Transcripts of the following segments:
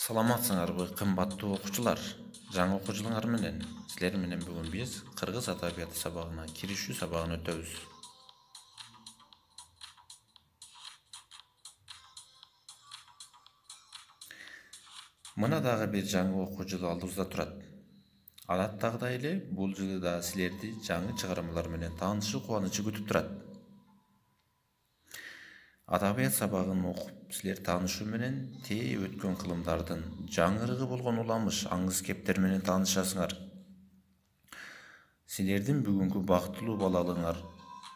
Саламатсыңарбы кымбаттуу окуучулар? Жаңы окуу жылыңар менен. Силер менен бүгүн биз кыргыз адабияты сабагына киришүү сабагын өтөбүз. Мына дагы бир жаңы окуу жылы алдыбызда турат. Адаттагыдай эле бул жылы да силерди жаңы чыгармалар менен таанышуу кубанычы күтүп турат. Адабият сабагын окуп силер таанышуу менен тээ өткөн кылымдардын жаңырыгы болгон уламыш аңыз кептер менен таанышасыңар. Силердин бүгүнкү бактылуу балалыгыңар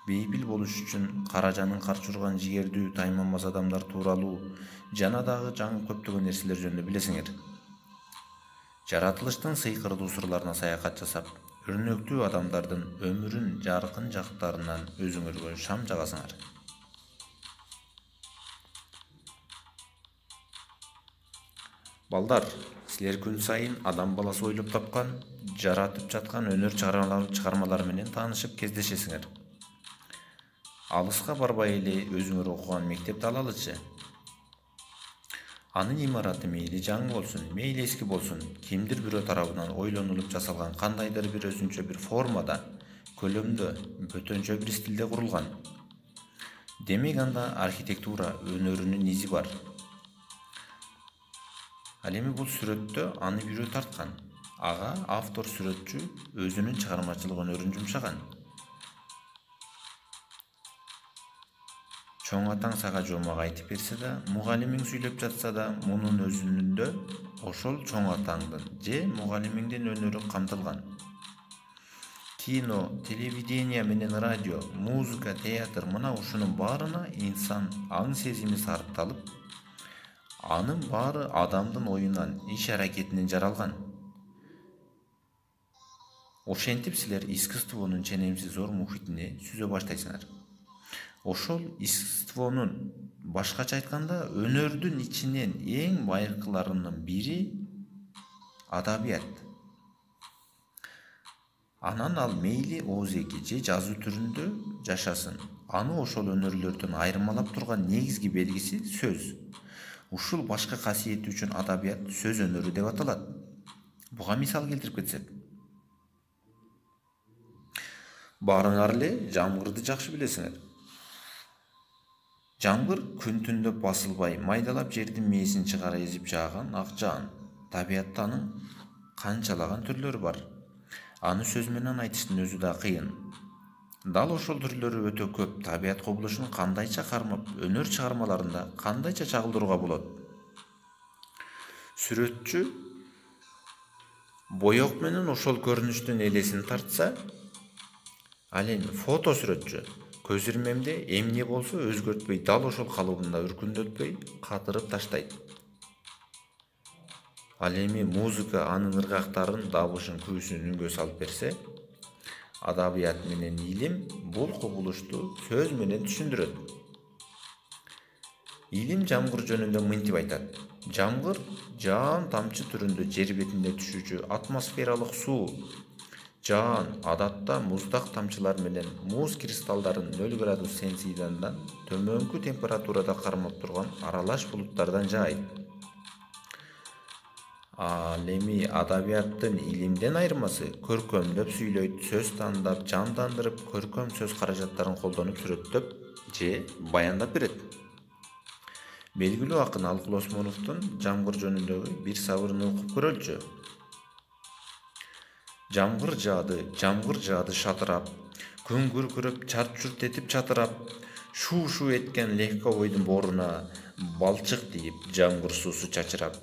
бейпил болуш үчүн каражанын карчы урган жигердүү тайманбас адамдар тууралуу жана дагы жаңы көптөгөн нерселер жөнүндө билесиңер. Жаратылыштын сыйкырдуу сурларына саякат жасап, өрнөктүү адамдардын өмүрүн жаркын жактарынан өзүңөргө шам жагасыңар. Балдар, силер күн сайын адам баласы ойлоп тапкан, жаратып жаткан өнөр чыгармалары менен таанышып кездешесиңер. Алыска барбай эле өзүңөр окуган мектепти алалычы. Анын имараты мейли жаңы болсун, мейли эски болсун, кимдир бирөө тарабынан ойлонулуп жасалган кандайдыр бир өзүнчө бир формада, көлөмдө, бөтөнчө бир стилде курулган. Демек анда архитектура өнөрүнүн изи бар. Ал эми бул сүрөттө аны бирөө тарткан. Ага автор сүрөтчү өзүнүн чыгармачылык өнөрүн жумшаган. Чоң атаң сага жоомак айтып берсе да, мугалимиң сүйлөп жатса да, мунун өзүндө ошол чоң атаңдын же мугалимиңдин өнөрү камтылган. Кино, телевидение менен радио, музыка, театр мына ушунун баарына инсан аң сезими сарпталып, анын баары адамдын оюнан, иш аракетинен жаралган. Ошентип силер искусствонун ченемсиз зор мухитине сүзө баштайсыңар. Ошол искусствонун, башкача айтканда, өнөрдүн ичинен эң байыркыларынын бири адабият. Анан ал мейли оозеки же жазуу түрүндө жашасын. Аны ошол өнөрлөрдөн айырмалап турган негизги белгиси сөз. Ушул башкы касиети үчүн адабият сөз өнөрү деп аталат. Буга мисал келтирип кетсек. Баарыңар эле жамгырды жакшы билесиңер. Жамгыр күн түндөп басылбай, майдалап жердин мээсин чыгара эзип жааган ак жаан. Табиятта анын канчалаган түрлөрү бар. Аны сөз менен айтыштын өзү да кыйын. Дал ошол түрлөрү өтө көп. Табият кубулушун кандайча кармап, өнөр чыгармаларында кандайча чагылдырууга болот. Сүрөтчү боек менен ошол көрүнүштүн элесин тартса, ал эми фото сүрөтчү көз ирмемде эмне болсо өзгөртпөй дал ошол калыбында үркүндөтпөй катырып таштайт. Ал эми музыка анын ыргактарын, дабышын, күүсүн үнгө салып берсе, адабият менен илим бул кубулушту сөз менен түшүндүрөт. Илим жамгыр жөнүндө мынтип айтат. Жамгыр жаан тамчы түрүндө жер бетинде түшүүчү атмосфералык суу. Жаан адатта муздак тамчылар менен муз кристалдарын 0 градус Цельсийдан төмөнкү температурада кармап турган аралаш булуттардан жаайт. Ал эми адабияттын илимден айырмасы көркөмдөп сүйлөйт, сөз тандап, жандандырып, көркөм сөз каражаттарын колдонуп сүрөттөп же баяндап берет. Белгилүү акын Алкул Осмоновдун жамгыр жөнүндөгү бир сабырын окуп көрөлүчү. Жамгыр жаады шатырап, күн күркүрөп, чарт-чурт этип чатырап, шу эткен легковойдун боруна балчык тийип, жамгыр суусу чачырап.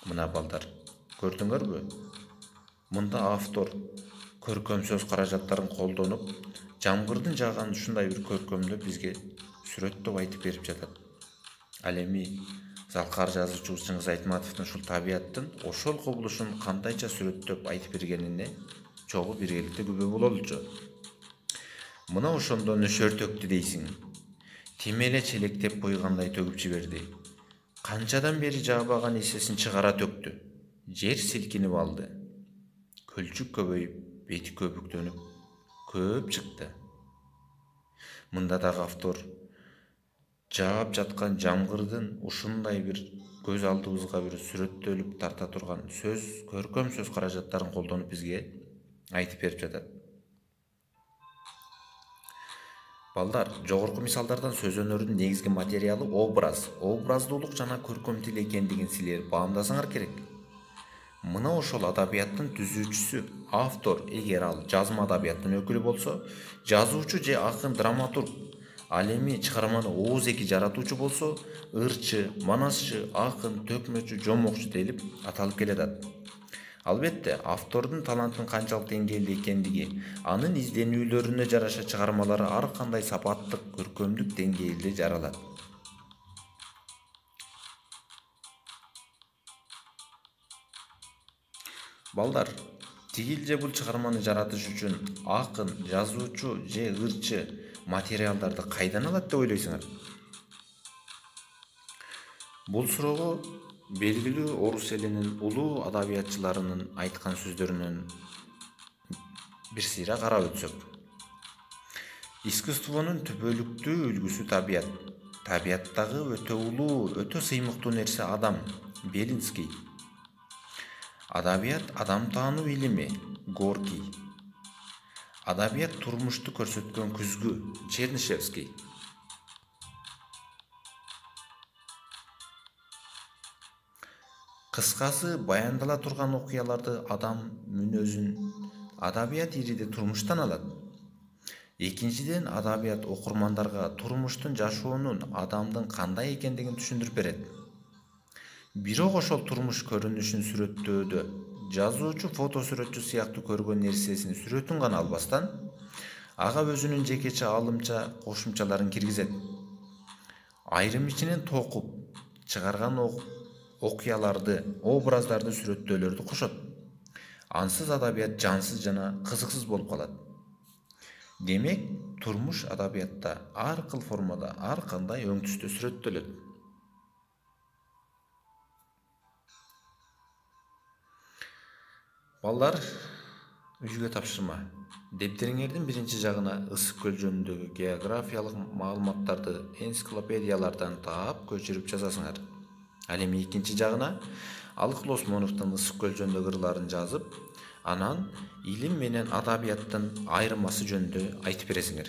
Мына балдар, көрдүңөрбү? Мында автор көркөм сөз каражаттарын колдонуп, жамгырдын жааганын ушундай бир көркөмдөп бизге сүрөттөп айтып берип жатат. Ал эми залкар жазуучубуз Чыңгыз Айтматовдун ушул табияттын ошол кубулушун кандайча сүрөттөп айтып бергенине чогуу биргеликте күбө бололучу. Мына ошондо нөшөр төктү дейсиң. Тим эле челектеп койгандай төгүп жиберди. Канчадан бери жаабаган эсесин чыгара төктү. Жер силкинип алды. Көлчүк көбөйүп, бети көбүктөнүп, көп чыкты. Мында дагы автор жаап жаткан жамгырдын ушундай бир көз алдыбызга бир сүрөттөлүп тарта турган сөз, көркөм сөз каражаттарын колдонуп бизге айтып берип жатат. Балдар, жогорку мисалдардан сөз өнөрүнүн негизги материалы образ, образдуулук жана көркөм тил экендигин силер баамдасаңар керек. Мына ошол адабияттын түзүүчүсү, автор, эгер ал жазма адабияттын өкүлү болсо, жазуучу же акын, драматург, ал эми чыгарманы оозеки жаратуучу болсо, ырчы, манасчы, акын, төкмөчү, жомокчу делип аталып келатат. Албетте, автордун талантын канчалык деңгээлде экендиги, анын изденүүлөрүнө жараша чыгармалары ар кандай сапаттык, көркөмдүк деңгээлде жаралат. Балдар, тигил же бул чыгарманы жаратыш үчүн акын, жазуучу же ырчы материалдарды кайдан алат деп ойлойсуңар? Бул суроого белгилүү орус элинин улуу адабиятчыларынын айткан сөздөрүнөн бир сыйра карап өтсөк. Искусствонун түбөлүктүү үлгүсү табият. Табияттагы өтө улуу, өтө сыймыктуу нерсе адам. Белинский. Адабият адам таануу илими. Горький. Адабият турмушту көрсөткөн күзгү. Чернышевский. Кыскасы, баяндала турган окуяларды адам мүнөзүн адабият ириде турмуштан алат. Экинчиден, адабият окурмандарга турмуштун, жашоонун, адамдын кандай экендигин түшүндүрүп берет. Бирок ошол турмуш көрүнүшүн сүрөттөөдө жазуучу фото сүрөтчү сыяктуу көргөн нерсесин сүрөтүн гана албастан, ага өзүнүн жекече алымча кошумчаларын киргизет. Айрым ичинен токуп чыгарган окуяларды, образдарды, сүрөттөөлөрдү кошот. Ансыз адабият жансыз жана кызыксыз болуп калат. Демек, турмуш адабиятта ар кыл формада, ар кандай өң түстө сүрөттөлөт. Балдар, үйгө тапшырма. Дептериңердин биринчи жагына ысык көл жөнүндөгү географиялык маалыматтарды энциклопедиялардан таап көчүрүп жазасыңар. Ал эми экинчи жагына Алыкул Осмоновдун ысык көл жөнүндөгү ырларын жазып, анан илим менен адабияттын айырмасы жөнүндө айтып бересиңер.